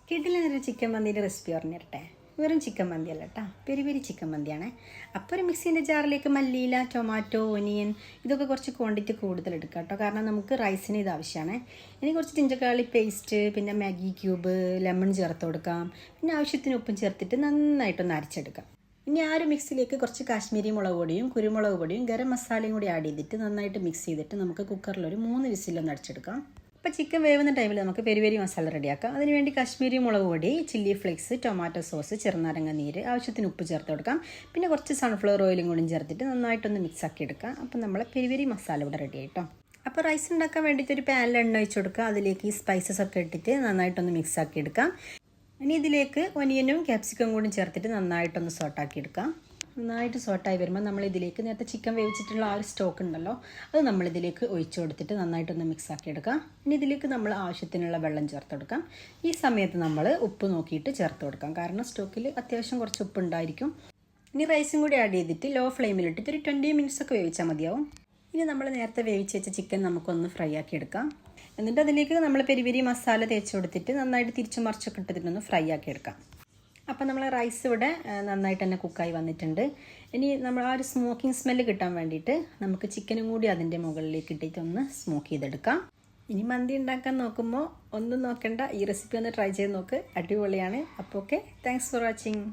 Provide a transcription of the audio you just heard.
കിടിലൊരു chicken മന്തിയുടെ recipe പറഞ്ഞു തരട്ടെ. വെറും ചിക്കൻ മന്തി അല്ല കേട്ടോ, പെരി പെരി ചിക്കൻ മന്തിയാണ്. അപ്പോൾ ഒരു മിക്സിൻ്റെ ജാറിലേക്ക് മല്ലിയില, ടൊമാറ്റോ, ഒനിയൻ ഇതൊക്കെ കുറച്ച് ക്വാണ്ടിറ്റി കൂടുതൽ എടുക്കുക കേട്ടോ, കാരണം നമുക്ക് റൈസിന് ഇത് ആവശ്യമാണ്. ഇനി കുറച്ച് ജിഞ്ചക്കാളി പേസ്റ്റ്, പിന്നെ മാഗി ക്യൂബ്, ലെമൺ ചേർത്ത് കൊടുക്കാം. പിന്നെ ആവശ്യത്തിന് ഉപ്പും ചേർത്തിട്ട് നന്നായിട്ടൊന്ന് അരച്ചെടുക്കാം. ഇനി ആ ഒരു മിക്സിലേക്ക് കുറച്ച് കാശ്മീരി മുളക് പൊടിയും കുരുമുളക് പൊടിയും ഗരം മസാലയും കൂടി ആഡ് ചെയ്തിട്ട് നന്നായിട്ട് മിക്സ് ചെയ്തിട്ട് നമുക്ക് കുക്കറിലൊരു 3 വിസിലൊന്ന് അടിച്ചെടുക്കാം. അപ്പോൾ ചിക്കൻ വേവുന്ന ടൈമിൽ നമുക്ക് പെരി പെരി മസാല റെഡിയാക്കാം. അതിനുവേണ്ടി കാശ്മീരി മുളക് പൊടി, ചില്ലി ഫ്ലേക്സ്, ടൊമാറ്റോ സോസ്, ചെറുനാരങ്ങ നീര്, ആവശ്യത്തിന് ഉപ്പ് ചേർത്ത് കൊടുക്കാം. പിന്നെ കുറച്ച് സൺഫ്ലവർ ഓയിലും കൂടി ചേർത്തിട്ട് നന്നായിട്ടൊന്ന് മിക്സ് ആക്കി എടുക്കാം. അപ്പോൾ നമ്മളെ പെരി പെരി മസാല ഇവിടെ റെഡി ആയിട്ടോ. അപ്പോൾ റൈസ് ഉണ്ടാക്കാൻ വേണ്ടിയിട്ട് ഒരു പാനിൽ എണ്ണ ഒഴിച്ച് കൊടുക്കുക. അതിലേക്ക് ഈ സ്പൈസസ് ഒക്കെ ഇട്ടിട്ട് നന്നായിട്ടൊന്ന് മിക്സ് ആക്കി എടുക്കാം. ഇനി ഇതിലേക്ക് ഒനിയനും ക്യാപ്സിക്കം കൂടി ചേർത്തിട്ട് നന്നായിട്ടൊന്ന് സോട്ടാക്കി എടുക്കാം. നന്നായിട്ട് സോട്ടായി വരുമ്പോൾ നമ്മളിതിലേക്ക് നേരത്തെ ചിക്കൻ വേവിച്ചിട്ടുള്ള ആ ഒരു സ്റ്റോക്ക് ഉണ്ടല്ലോ, അത് നമ്മളിതിലേക്ക് ഒഴിച്ചു കൊടുത്തിട്ട് നന്നായിട്ടൊന്ന് മിക്സ് ആക്കി എടുക്കാം. ഇനി ഇതിലേക്ക് നമ്മൾ ആവശ്യത്തിനുള്ള വെള്ളം ചേർത്ത് കൊടുക്കാം. ഈ സമയത്ത് നമ്മൾ ഉപ്പ് നോക്കിയിട്ട് ചേർത്ത് കൊടുക്കാം, കാരണം സ്റ്റോക്കിൽ അത്യാവശ്യം കുറച്ച് ഉപ്പ് ഉണ്ടായിരിക്കും. ഇനി റൈസും കൂടി ആഡ് ചെയ്തിട്ട് ലോ ഫ്ലെയിമിലിട്ടിട്ട് ഒരു 20 മിനിറ്റ്സ് ഒക്കെ വേവിച്ചാൽ മതിയാവും. ഇനി നമ്മൾ നേരത്തെ വേവിച്ച് വെച്ച ചിക്കൻ നമുക്കൊന്ന് ഫ്രൈ ആക്കി എടുക്കാം. എന്നിട്ട് അതിലേക്ക് നമ്മൾ പെരി പെരി മസാല തേച്ച് കൊടുത്തിട്ട് നന്നായിട്ട് തിരിച്ചു മറിച്ചൊക്കെ ഇട്ടിട്ടൊന്ന് ഫ്രൈ ആക്കി എടുക്കാം. അപ്പോൾ നമ്മൾ റൈസ് ഇവിടെ നന്നായിട്ട് തന്നെ കുക്കായി വന്നിട്ടുണ്ട്. ഇനി നമ്മൾ ആ ഒരു സ്മോക്കിംഗ് സ്മെല്ല് കിട്ടാൻ വേണ്ടിയിട്ട് നമുക്ക് ചിക്കനും കൂടി അതിൻ്റെ മുകളിലേക്ക് ഇട്ടിട്ട് ഒന്ന് സ്മോക്ക് ചെയ്തെടുക്കാം. ഇനി മന്തി ഉണ്ടാക്കാൻ നോക്കുമ്പോൾ ഒന്നും നോക്കണ്ട, ഈ റെസിപ്പി ഒന്ന് ട്രൈ ചെയ്ത് നോക്ക്, അടിപൊളിയാണ്. അപ്പോൾ ഓക്കെ, താങ്ക്സ് ഫോർ വാച്ചിങ്.